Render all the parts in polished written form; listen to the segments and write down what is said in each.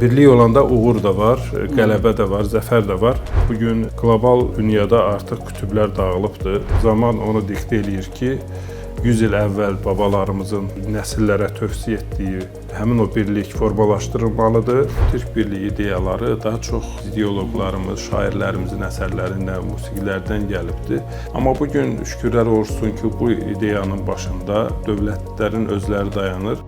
birlik olanda uğur da var, qələbə də var, zəfər də var. Bugün qlobal dünyada artıq qütblər dağılıbdır. Zaman onu diktə eləyir ki, 100 il əvvəl babalarımızın nəsillərə tövsiyə etdiyi həmin o birlik formalaşdırılmalıdır. Türk birliyi ideyaları daha çox ideoloqlarımız, şairlərimizin əsərlərindən, musiqilərdən gəlibdir. Amma bugün şükürlər olsun ki, bu ideyanın başında dövlətlərin özləri dayanır.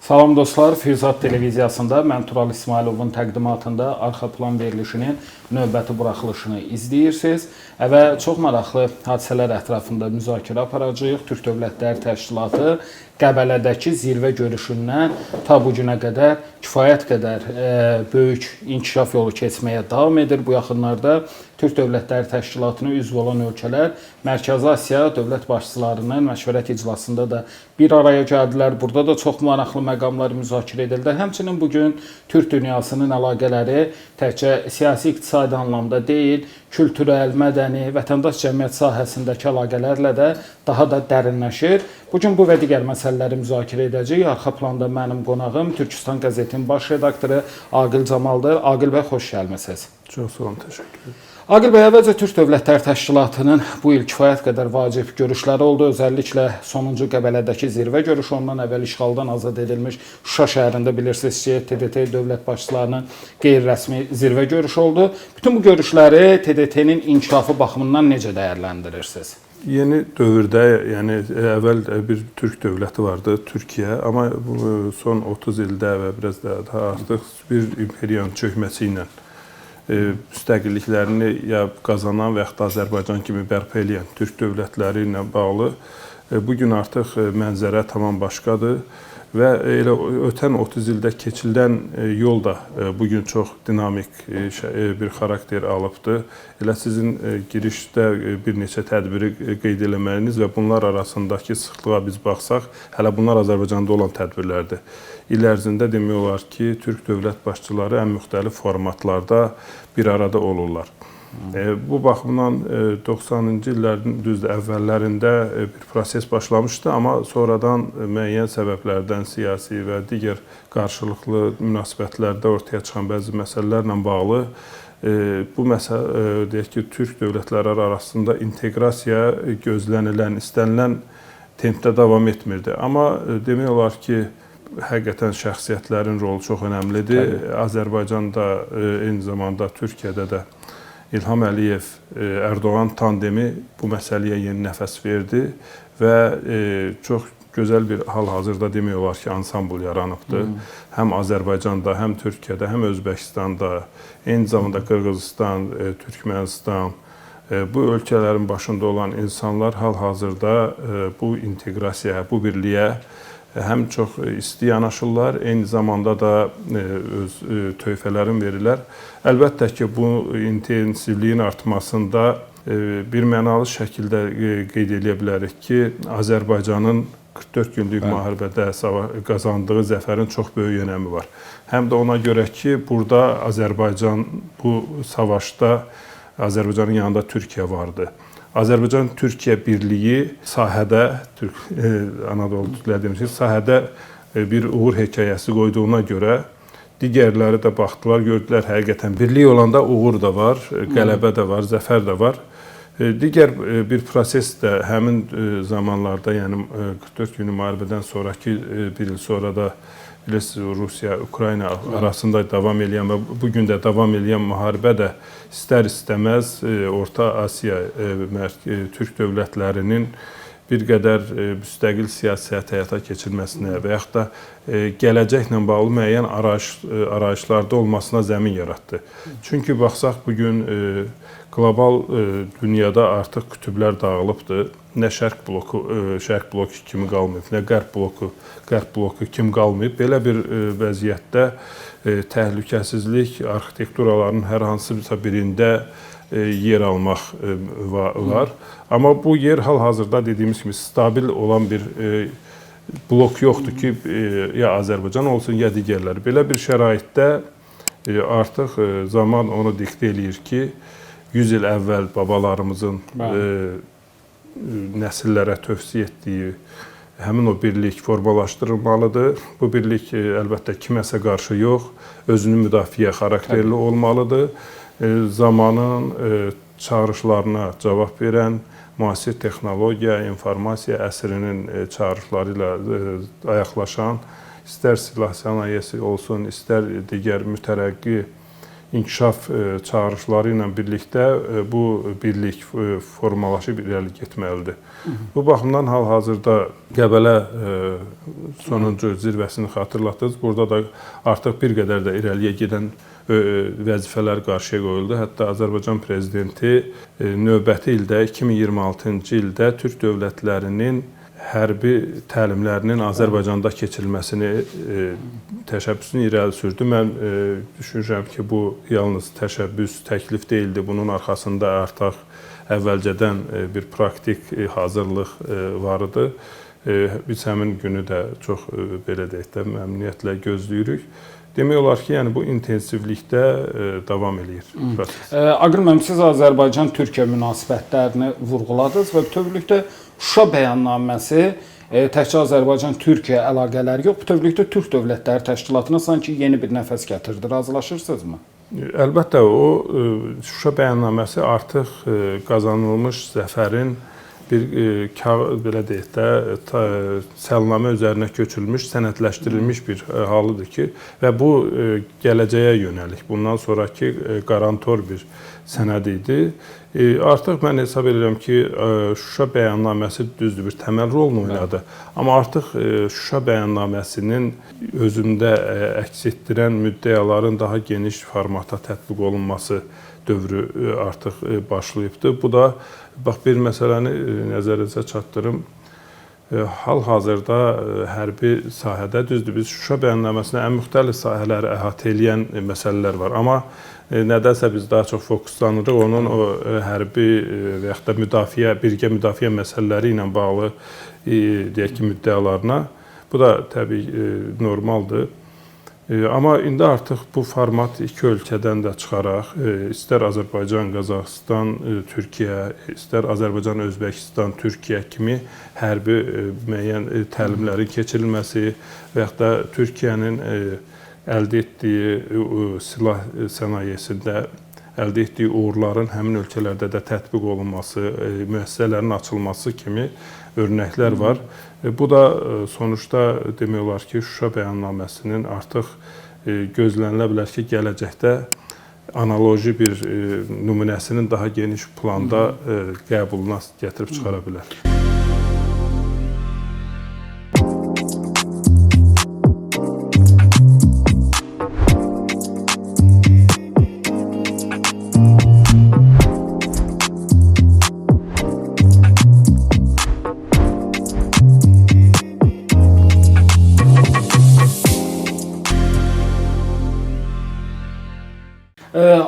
Salam dostlar, Füyuzat televiziyasında mən Tural İsmailovun təqdimatında arxa plan verilişinin növbəti buraxılışını izləyirsiniz və çox maraqlı hadisələr ətrafında müzakirə aparacağıq. Türk Dövlətləri Təşkilatı Qəbələdəki zirvə görüşündən ta bu günə qədər kifayət qədər böyük inkişaf yolu keçməyə davam edir. Bu yaxınlarda Türk Dövlətləri Təşkilatına üzv olan ölkələr Mərkəzi Asiya dövlət başçılarının məşvərət iclasında da bir araya gəldilər. Burada da çox maraqlı məqamlar müzakirə edildi. Həmçinin bugün Türk dünyasının əlaqələri təkcə siyasi, iqtisadi anlamda deyil, kültürel, mədəni, vətəndaş cəmiyyət sahəsindəki əlaqələrlə də daha da dərinləşir. Bugün bu və digər məsələləri müzakirə edəcəyik. Arxa planda mənim qonağım Türkistan qəzetinin baş redaktoru Aqil Camaldır. Aqil bəy, xoş gəlmisiniz. Çox sağ olun, təşəkkür ederim. Aqil bəy, əvvəlcə Türk Dövlətləri Təşkilatının bu il kifayət qədər vacib görüşləri oldu. Özəlliklə sonuncu Qəbələdəki zirvə görüşü, ondan əvvəl işğaldan azad edilmiş Şuşa şəhərində bilirsiniz ki, TDT dövlət başçılarının qeyri-rəsmi zirvə görüşü oldu. Bütün bu görüşləri TDT-nin inkişafı baxımından necə dəyərləndirirsiniz? Yeni dövrdə, yəni əvvəl bir Türk dövləti vardı, Türkiyə, amma son 30 ildə və biraz daha artıq bir imperiyanın çökməsi ilə müstəqilliklərini ya qazanan və yaxud da Azərbaycan kimi bərpa edən Türk dövlətləri ilə bağlı bugün artıq mənzərə tamam başqadır və elə ötən 30 ildə keçilən yol da bugün çox dinamik bir xarakter alıbdır. Elə sizin girişdə bir neçə tədbiri qeyd eləməyiniz və bunlar arasındakı sıxlığa biz baxsaq, hələ bunlar Azərbaycanda olan tədbirlərdir. İl ərzində demək olar ki, Türk dövlət başçıları ən müxtəlif formatlarda bir arada olurlar. Bu baxımdan 90-cı illərin düzdür əvvəllərində bir proses başlamışdı, amma sonradan müəyyən səbəblərdən siyasi və digər qarşılıqlı münasibətlərdə ortaya çıxan bəzi məsələlərlə bağlı bu məsələ deyək ki, Türk dövlətləri arasında inteqrasiya gözlənilən, istənilən tempdə davam etmirdi. Amma demək olar ki, həqiqətən şəxsiyyətlərin rolu çox önəmlidir. Azərbaycanda, eyni zamanda Türkiyədə də İlham Əliyev, Ərdoğan tandemi bu məsələyə yeni nəfəs verdi və çox gözəl bir hal-hazırda demək olar ki, ansambl yaranıbdır. Həm Azərbaycanda, həm Türkiyədə, həm Özbəkistanda, eyni zamanda Qırğızistan, Türkmənistan, bu ölkələrin başında olan insanlar hal-hazırda bu inteqrasiyaya, bu birliyə həm çox isti yanaşırlar, eyni zamanda da öz töhfələrini verirlər. Əlbəttə ki, bu intensivliyin artmasında bir mənalı şəkildə qeyd edə bilərik ki, Azərbaycanın 44 günlük müharibədə qazandığı zəfərin çox böyük önəmi var. Həm də ona görə ki, burada Azərbaycan bu savaşda Azərbaycanın yanında Türkiyə vardı. Azərbaycan-Türkiyə birliyi sahədə, Anadolu Türkləri demişik, sahədə bir uğur hekayəsi qoyduğuna görə digərləri də baxdılar, gördülər həqiqətən birlik olanda uğur da var, qələbə də var, zəfər də var. Digər bir proses də həmin zamanlarda, yəni 44 günlük müharibədən sonraki bir il sonra da bilirsiniz, Rusiya-Ukrayna arasında davam edən və bugün də davam edən müharibə də istər-istəməz Orta Asiya Türk dövlətlərinin bir qədər müstəqil siyasət həyata keçirməsinə və yaxud da gələcəklə bağlı müəyyən arayışlarda olmasına zəmin yaratdı. Çünki baxsaq, bugün qlobal dünyada artıq qütblər dağılıbdır. Nə şərq bloku kimi qalmayıb, nə qərb bloku kimi qalmayıb. Belə bir vəziyyətdə təhlükəsizlik arxitekturaların hər hansısa birində yer almaq var. Amma bu yer hal-hazırda dediyimiz kimi stabil olan bir blok yoxdur ki, ya Azərbaycan olsun, ya digərləri. Belə bir şəraitdə artıq zaman onu diktə eləyir ki, 100 il əvvəl babalarımızın nəsillərə tövsiyə etdiyi həmin o birlik formalaşdırılmalıdır. Bu birlik əlbəttə kiməsə qarşı yox, özünü müdafiə xarakterli olmalıdır. Zamanın çağırışlarına cavab verən, müasir texnologiya, informasiya əsrinin çağırışları ilə ayaqlaşan, istər silah sənayesi olsun, istər digər mütərəqqi inkişaf çağırışları ilə birlikdə bu birlik formalaşıb irəli getməlidir. Bu baxımdan hal-hazırda Qəbələ sonuncu zirvəsini xatırlatdınız. Burada da artıq bir qədər də irəliyə gedən vəzifələr qarşıya qoyuldu. Hətta Azərbaycan prezidenti növbəti ildə 2026-cı ildə Türk dövlətlərinin hərbi təlimlərinin Azərbaycanda keçirilməsini təşəbbüsünü irəli sürdü. Mən düşünürəm ki, bu yalnız təşəbbüs, təklif deyildi. Bunun arxasında artıq əvvəlcədən bir praktik hazırlıq var idi. Biz həmin günü də çox belə deyək də məmnuniyyətlə gözləyirik. Demək olar ki, yəni bu intensivlikdə davam eləyir proses. Aqil müəllim, siz Azərbaycan-Türkiyə münasibətlərini vurğuladınız və bütövlükdə Şuşa bəyannaməsi təkcə Azərbaycan-Türkiyə əlaqələri yox, bütövlükdə Türk Dövlətləri Təşkilatına sanki yeni bir nəfəs gətirdi. Razılaşırsınızmı? Əlbəttə, o Şuşa bəyannaməsi artıq qazanılmış zəfərin bir belə deyək də səlnamə üzərinə köçülmüş, sənədləşdirilmiş bir halıdır ki, və bu gələcəyə yönəlik, bundan sonraki qarantor bir sənəd idi. Artıq mən hesab edirəm ki, Şuşa bəyannaməsi düzdür bir təməl rolunu oynadı. Amma artıq Şuşa bəyannaməsinin özündə əks etdirən müddəaların daha geniş formata tətbiq olunması dövrü artıq başlayıbdır. Bu da, bax, bir məsələni nəzərinizə çatdırım. Hal-hazırda hərbi sahədə, düzdür, biz Şuşa bəyannaməsinə ən müxtəlif sahələri əhatə eləyən məsələlər var. Amma nədənsə biz daha çox fokuslanırıq onun o hərbi və yaxud da müdafiə, birgə müdafiə məsələləri ilə bağlı deyək ki, müddəalarına. Bu da təbii normaldır. Amma indi artıq bu format iki ölkədən də çıxaraq, istər Azərbaycan, Qazaxıstan, Türkiyə, istər Azərbaycan, Özbəkistan, Türkiyə kimi hərbi müəyyən təlimlərin keçirilməsi və yaxud da Türkiyənin əldə etdiyi silah sənayesində əldə etdiyi uğurların həmin ölkələrdə də tətbiq olunması, müəssisələrin açılması kimi örnəklər var. Bu da sonuçta demək olar ki, Şuşa bəyannaməsinin artıq gözlənilə bilər ki, gələcəkdə analoji bir nümunəsinin daha geniş planda qəbuluna gətirib çıxara bilər.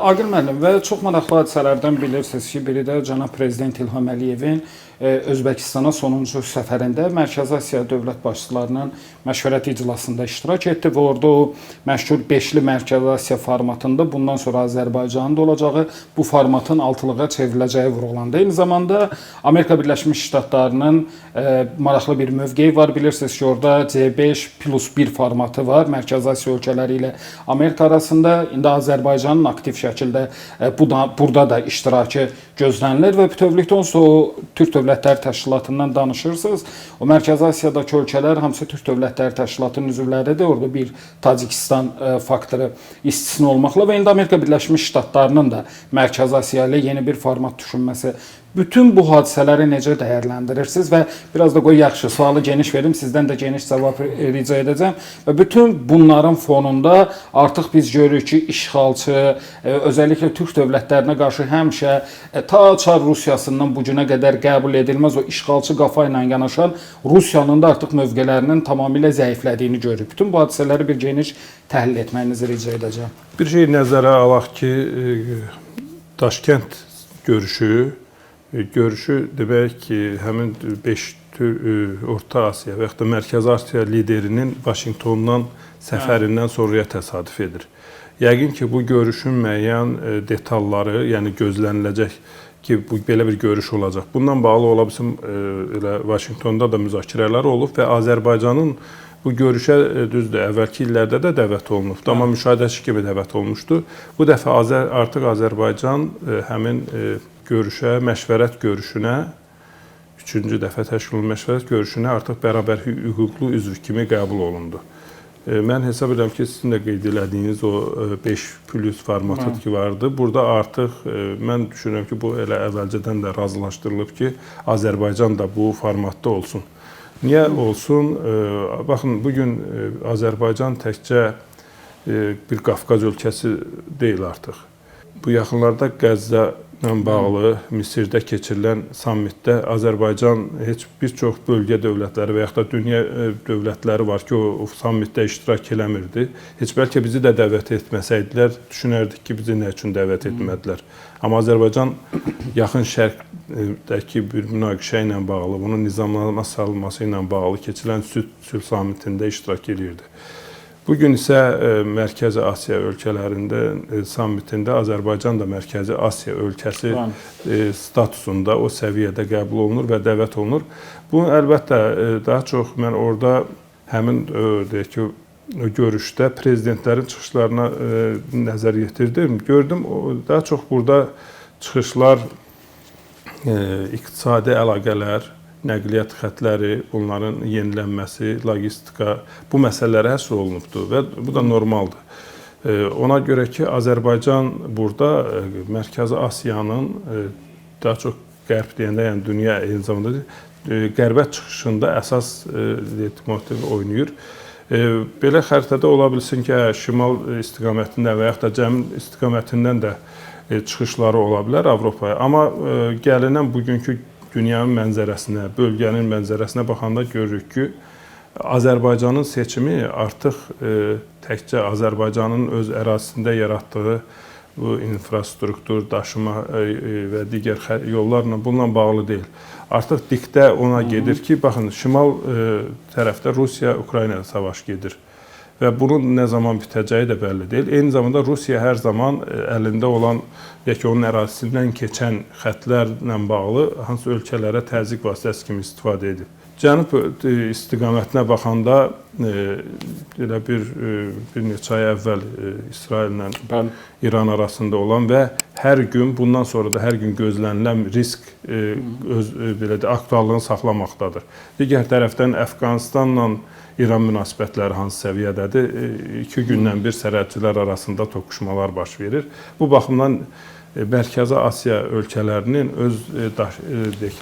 Aqil müəllim, və çox maraqlı hadisələrdən bilirsiniz ki, biri də cənab prezident İlham Əliyevin Özbəkistana sonuncu səfərində Mərkəzi Asiya dövlət başçılarının məşvərət iclasında iştirak etdi və orada o məşhur beşli Mərkəzi Asiya formatında bundan sonra Azərbaycanın da olacağı, bu formatın altılığa çevriləcəyi vurğulandı. Eyni zamanda Amerika Birləşmiş Ştatlarının maraqlı bir mövqeyi var. Bilirsiniz ki, orada C5+1 formatı var Mərkəzi Asiya ölkələri ilə Amerika arasında. İndi Azərbaycanın aktiv şəkildə burada da iştirakı gözlənilir və bütövlükdə onsuz o Türk Dövlətləri Təşkilatından danışırsınız. O Mərkəzi Asiyadakı ölkələr hamısı Türk Dövlətləri Təşkilatının üzvləridir. Orada bir Tacikistan faktoru istisna olmaqla və indi Amerika Birləşmiş Ştatlarının da Mərkəzi Asiya ilə yeni bir format düşünməsi. Bütün bu hadisələri necə dəyərləndirirsiniz və biraz da qoy yaxşı sualı geniş verim, sizdən də geniş cavab rica edəcəm. Və bütün bunların fonunda artıq biz görürük ki, işğalçı, özəlliklə Türk dövlətlərinə qarşı həmişə ta Çar Rusiyasından bu günə qədər qəbul edilməz o işğalçı qafa ilə yanaşan Rusiyanın da artıq mövqelərinin tamamilə zəiflədiyini görürük. Bütün bu hadisələri bir geniş təhlil etməyinizi rica edəcəm. Bir şey nəzərə alaq ki, Daşkənd görüşü demək ki, həmin 5 Orta Asiya və ya da Mərkəzi Asiya liderinin Vaşinqtondan səfərindən sonraya təsadüf edir. Yəqin ki, bu görüşün müəyyən detalları, yəni gözləniləcək ki, bu belə bir görüş olacaq. Bundan bağlı ola bilsin, elə Vaşinqtonda da müzakirələr olub və Azərbaycanın bu görüşə düzdür, əvvəlki illərdə də dəvət olunubdu, amma müşahidəçi kimi dəvət olunmuşdu. Bu dəfə artıq Azərbaycan həmin görüşə, məşvərət görüşünə, 3-cü dəfə təşkil olunan məşvərət görüşünə artıq bərabər hüquqlu üzv kimi qəbul olundu. Mən hesab edirəm ki, sizin də qeyd elədiyiniz o 5+ formatı ki vardı. Burada artıq mən düşünürəm ki, bu elə əvvəlcədən də razılaşdırılıb ki, Azərbaycan da bu formatda olsun. Niyə olsun? Baxın, bugün Azərbaycan təkcə bir Qafqaz ölkəsi deyil artıq. Bu yaxınlarda Qəzza ilə bağlı Misirdə keçirilən sammitdə Azərbaycan heç bir çox bölgə dövlətləri və yaxud da dünya dövlətləri var ki, o sammitdə iştirak eləmirdi. Heç bəlkə bizi də dəvət etməsəydilər, düşünərdik ki, bizi nə üçün dəvət etmədilər. Amma Azərbaycan yaxın şərqdəki bir münaqişə ilə bağlı, bunun nizamlanma salınması ilə bağlı keçirilən sülh sammitində iştirak edirdi. Bugün isə Mərkəzi Asiya ölkələrində sammitində Azərbaycan da Mərkəzi Asiya ölkəsi statusunda o səviyyədə qəbul olunur və dəvət olunur. Bu əlbəttə daha çox mən orada həmin deyək ki, görüşdə prezidentlərin çıxışlarına nəzər yetirdim. Gördüm daha çox burada çıxışlar iqtisadi əlaqələr, nəqliyyat xətləri, bunların yenilənməsi, logistika, bu məsələlərə həsr olunubdur və bu da normaldır. Ona görə ki, Azərbaycan burada Mərkəzi Asiyanın daha çox qərb deyəndə, yəni dünya eyni zamanda qərbə çıxışında əsas motiv oynayır. Belə xəritədə ola bilsin ki, şimal istiqamətindən və yaxud da cənub istiqamətindən də çıxışları ola bilər Avropaya. Amma gəlinən bugünkü dünyanın mənzərəsinə, bölgənin mənzərəsinə baxanda görürük ki, Azərbaycanın seçimi artıq təkcə Azərbaycanın öz ərazisində yaratdığı bu infrastruktur, daşıma və digər yollarla bununla bağlı deyil. Artıq diktə ona gedir ki, baxın, şimal tərəfdə Rusiya-Ukrayna savaşı gedir və bunun nə zaman bitəcəyi də bəlli deyil. Eyni zamanda Rusiya hər zaman əlində olan, deyək ki, onun ərazisindən keçən xətlərlə bağlı hansı ölkələrə təzyiq vasitəsi kimi istifadə edib. Cənub istiqamətinə baxanda elə bir neçə ay əvvəl İsraillə İran arasında olan və hər gün, bundan sonra da hər gün gözlənilən risk öz belə də aktuallığını saxlamaqdadır. Digər tərəfdən Əfqanistanla İran münasibətləri hansı səviyyədədir? 2 gündən bir sərhədçilər arasında toqquşmalar baş verir. Bu baxımdan Mərkəzi Asiya ölkələrinin öz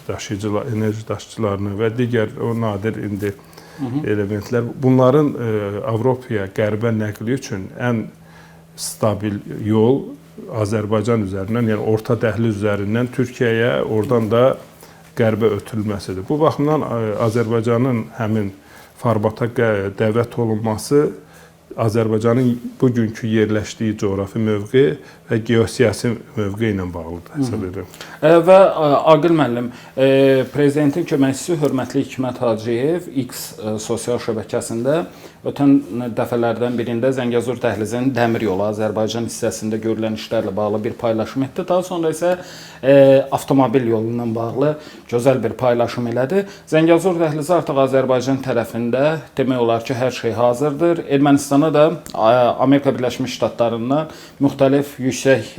daşıyıcılar, enerji daşıyıcılarını və digər o nadir indi elementlər, bunların Avropaya, qərbə nəqli üçün ən stabil yol Azərbaycan üzərindən, yəni orta dəhliz üzərindən Türkiyəyə, oradan da qərbə ötürülməsidir. Bu baxımdan Azərbaycanın həmin formata dəvət olunması Azərbaycanın bugünkü yerləşdiyi coğrafi mövqe və geosiyasi mövqe ilə bağlıdır hesab edirəm. Və Aqil müəllim, prezidentin köməkçisi hörmətli Hikmət Hacıyev X sosial şəbəkəsində ötən dəfələrdən birində Zəngəzur dəhlizinin dəmir yolu Azərbaycan hissəsində görülən işlərlə bağlı bir paylaşım etdi. Daha sonra isə avtomobil yolu ilə bağlı gözəl bir paylaşım elədi. Zəngəzur dəhlizi artıq Azərbaycan tərəfində demək olar ki, hər şey hazırdır. Ermənistana da Amerika Birləşmiş Ştatlarından müxtəlif yüksək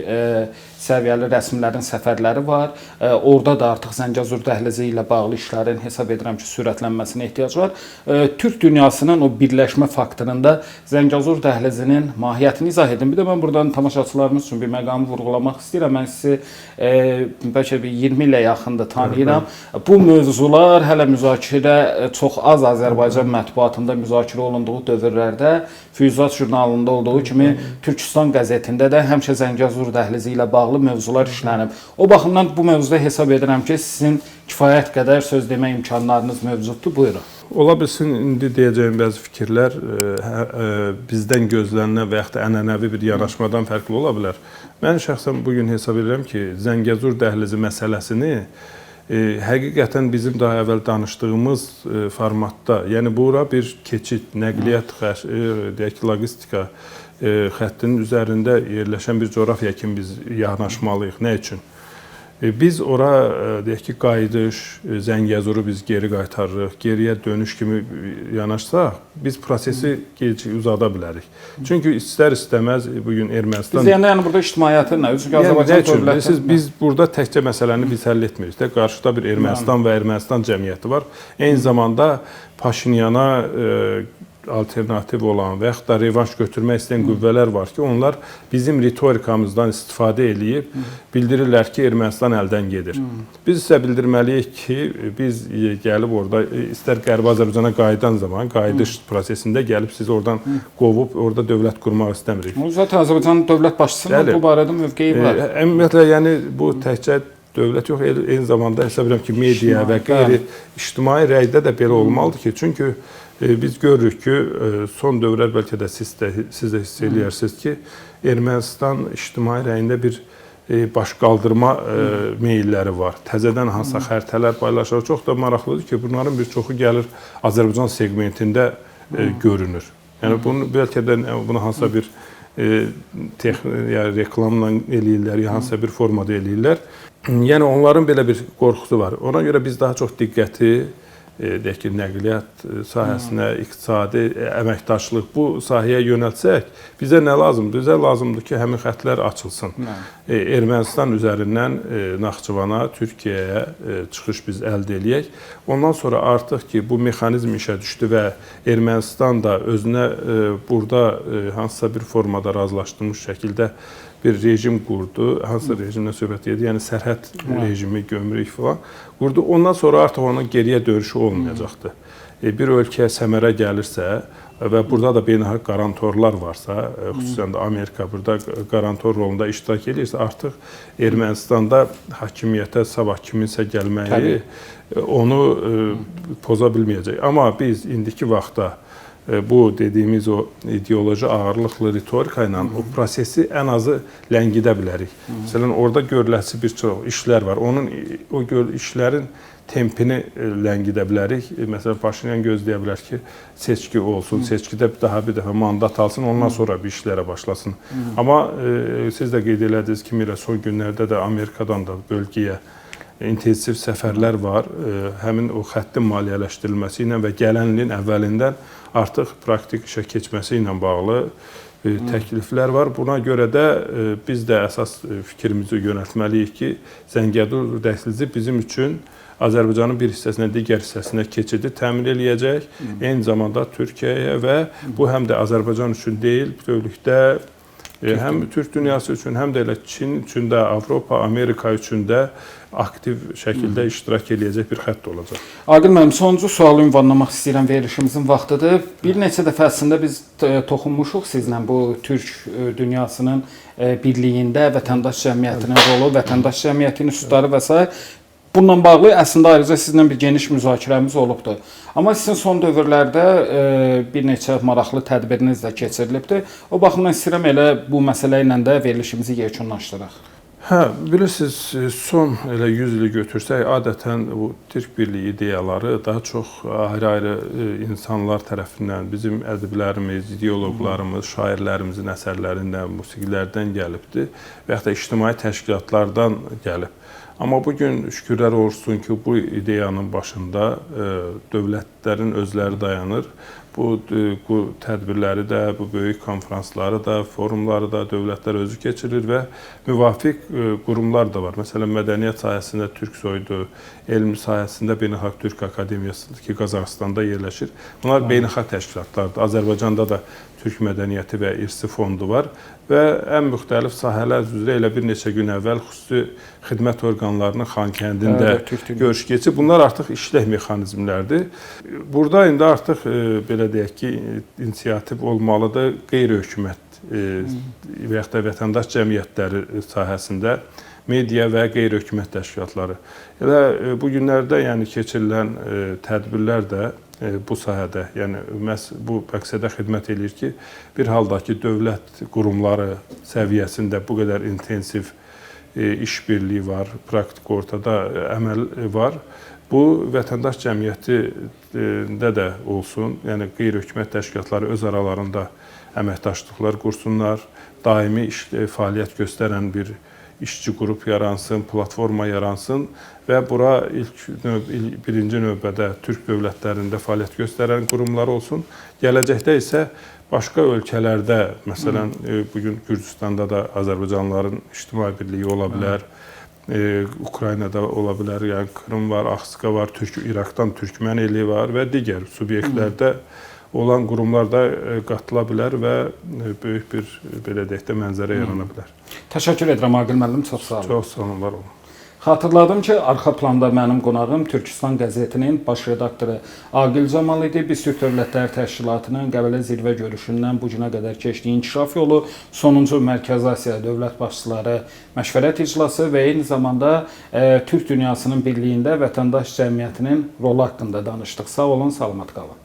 səviyyəli rəsmilərin səfərləri var. Orada da artıq Zəngəzur dəhlizi ilə bağlı işlərin hesab edirəm ki, sürətlənməsinə ehtiyac var. Türk dünyasının o birləşmə faktorunda Zəngəzur dəhlizinin mahiyyətini izah edin. Bir də mən buradan tamaşaçılarımız üçün bir məqamı vurğulamaq istəyirəm. Mən sizi bəlkə bir 20 ilə yaxındır tanıyıram. Bu mövzular hələ müzakirə çox az Azərbaycan mətbuatında müzakirə olunduğu dövrlərdə Füyuzat jurnalında olduğu kimi Türkistan qəzetində də həmişə Zəngəzur dəhlizi ilə bağlı mövzular işlənib. O baxımdan bu mövzuda hesab edirəm ki, sizin kifayət qədər söz demə imkanlarınız mövcuddur. Buyurun. Ola bilsin, indi deyəcəyim bəzi fikirlər bizdən gözlənilən və yaxud da ənənəvi bir yanaşmadan fərqli ola bilər. Mən şəxsən bugün hesab edirəm ki, Zəngəzur dəhlizi məsələsini Həqiqətən bizim daha əvvəl danışdığımız formatda, yəni bura bir keçid, nəqliyyat, deyək ki, logistika xəttinin üzərində yerləşən bir coğrafiya kimi biz yanaşmalıyıq. Nə üçün? Biz ora deyək ki, qayıdış, Zəngəzuru biz geri qaytarırıq, geriyə dönüş kimi yanaşsaq, biz prosesi uzada bilərik. Çünki istər-istəməz bugün Ermənistan... Biz yəni burada ictimaiyyətin nə? Azərbaycan dövləti... Biz burada təkcə məsələni biz həll etmirik. Qarşıda bir Ermənistan və Ermənistan cəmiyyəti var. Eyni zamanda Paşinyana alternativ olan və yaxud da revanş götürmək istəyən qüvvələr var ki, onlar bizim ritorikamızdan istifadə edib bildirirlər ki, Ermənistan əldən gedir. Biz isə bildirməliyik ki, biz gəlib orada istər Qərbi Azərbaycana qayıdan zaman, qayıdış prosesində gəlib sizi oradan qovub, orada dövlət qurmaq istəmirik. Zaten Azərbaycan dövlət başçısının bu barədə mövqeyi var. Ümumiyyətlə, yəni bu təkcə dövlət yox, eyni zamanda hesab edirəm ki, media və qeyri-ictimai rəydə də belə olmalıdır ki, çünki biz görürük ki, son dövrlər bəlkə də siz də hiss edirsiniz ki, Ermənistan ictimai rəyində bir baş qaldırma meyilləri var. Təzədən hansısa xəritələr paylaşır. Çox da maraqlıdır ki, bunların bir çoxu gəlir Azərbaycan segmentində görünür. Yəni, bəlkə də bunu hansısa bir reklamla eləyirlər, hansısa bir formada eləyirlər. Yəni, onların belə bir qorxusu var. Ona görə biz daha çox diqqəti deyək ki, nəqliyyat sahəsinə, iqtisadi əməkdaşlıq bu sahəyə yönəltsək, bizə nə lazımdır? Bizə lazımdır ki, həmin xəttlər açılsın. Ermənistan üzərindən Naxçıvana, Türkiyəyə çıxış biz əldə eləyək. Ondan sonra artıq ki, bu mexanizm işə düşdü və Ermənistan da özünə burada hansısa bir formada razılaşdırmış şəkildə bir rejim qurdu, hansı rejimdən söhbət edir, yəni sərhəd rejimi, gömrük falan qurdu. Ondan sonra artıq onun geriyə dönüşü olmayacaqdır. Bir ölkəyə səmərə gəlirsə və burada da beynəlxalq qarantorlar varsa, xüsusən də Amerika burada qarantor rolunda iştirak edirsə, artıq Ermənistanda hakimiyyətə sabah kiminsə gəlməyi onu poza bilməyəcək. Amma biz indiki vaxtda bu dediyimiz o ideoloji ağırlıqlı ritorika ilə o prosesi ən azı ləngidə bilərik. Məsələn, orada görüləsi bir çox işlər var. O işlərin tempini ləngidə bilərik. Məsələn, Paşinyan gözləyə bilər ki, seçki olsun, seçkidə daha bir dəfə mandat alsın, ondan sonra bir işlərə başlasın. Amma siz də qeyd elədiniz kimi, son günlərdə də Amerikadan da bölgəyə intensiv səfərlər var. Həmin o xəttin maliyyələşdirilməsi ilə və gələn ilin əvvəlindən artıq praktik işə keçməsi ilə bağlı təkliflər var. Buna görə də biz də əsas fikrimizi yönəltməliyik ki, Zəngəzur dəhlizi bizim üçün Azərbaycanın bir hissəsindən digər hissəsinə keçidi təmin eləyəcək. Eyni zamanda Türkiyəyə və bu həm də Azərbaycan üçün deyil, bütövlükdə həm Türk dünyası üçün, həm də elə Çin üçün də, Avropa, Amerika üçün də aktiv şəkildə iştirak eləyəcək bir xətt olacaq. Aqil müəllim, sonuncu sualı ünvanlamaq istəyirəm, verilişimizin vaxtıdır. Bir neçə dəfə əslində biz toxunmuşuq sizlə bu Türk dünyasının birliyində vətəndaş cəmiyyətinin rolu, vətəndaş cəmiyyətinin üstləri və s. Bununla bağlı əslində ayrıca sizinlə bir geniş müzakirəmiz olubdur. Amma sizin son dövrlərdə bir neçə maraqlı tədbiriniz də keçirilibdir. O baxımdan istəyirəm elə bu məsələ ilə də verilişimizi yekunlaşdıraq. Bilirsiniz, son elə 100 ili götürsək, adətən bu Türk birliyi ideyaları daha çox ayrı-ayrı insanlar tərəfindən, bizim ədiblərimiz, ideoloqlarımız, şairlərimizin əsərlərindən, musiqilərdən gəlibdir və yaxud da ictimai təşkilatlardan gəlib. Amma bugün şükürlər olsun ki, bu ideyanın başında dövlətlərin özləri dayanır. Bu tədbirləri də, bu böyük konferansları da, forumları da dövlətlər özü keçirir və müvafiq qurumlar da var. Məsələn, mədəniyyət sahəsində Türksoydur, elm sahəsində Beynəlxalq Türk Akademiyası ki, Qazaxıstanda yerləşir. Bunlar beynəlxalq təşkilatlardır. Azərbaycanda da Türk Mədəniyyəti və İrsi Fondu var və ən müxtəlif sahələr üzrə elə bir neçə gün əvvəl xüsusi xidmət orqanlarının Xankəndində görüş keçib. Bunlar artıq işlək mexanizmlərdir. Burada indi artıq belə deyək ki, inisiativ olmalıdır qeyri-hökumət və yaxud da vətəndaş cəmiyyətləri sahəsində media və qeyri-hökumət təşkilatları. Elə bu günlərdə yəni keçirilən tədbirlər də bu sahədə, yəni məhz bu məqsədə xidmət edir ki, bir haldakı dövlət qurumları səviyyəsində bu qədər intensiv işbirliyi var, praktik ortada əməl var. Bu vətəndaş cəmiyyətində də olsun, yəni qeyri-hökumət təşkilatları öz aralarında əməkdaşlıqlar qursunlar, daimi fəaliyyət göstərən bir işçi qrup yaransın, platforma yaransın və bura birinci növbədə Türk dövlətlərində fəaliyyət göstərən qurumlar olsun. Gələcəkdə isə başqa ölkələrdə, məsələn, bugün Gürcüstanda da Azərbaycanlıların ictimai birliyi ola bilər, Ukraynada ola bilər, yəni Krım var, Axsıqa var, İraqdan Türkmən eli var və digər subyektlərdə olan qurumlar da qatıla bilər və böyük bir, belə deyək də, mənzərə yarana bilər. Təşəkkür edirəm Aqil müəllim, çox sağ olun. Çox sağ olun, var olun. Xatırladım ki, arxa planda mənim qonağım Türkistan qəzetinin baş redaktoru Aqil Camal idi. Biz Türk Dövlətləri Təşkilatının Qəbələ zirvə görüşündən bu günə qədər keçdiyi inkişaf yolu, sonuncu Mərkəzi Asiya dövlət başçıları məşvərət iclası və eyni zamanda Türk dünyasının birliyində vətəndaş cəmiyyətinin rolu haqqında danışdıq. Sağ olun, salamat qalın.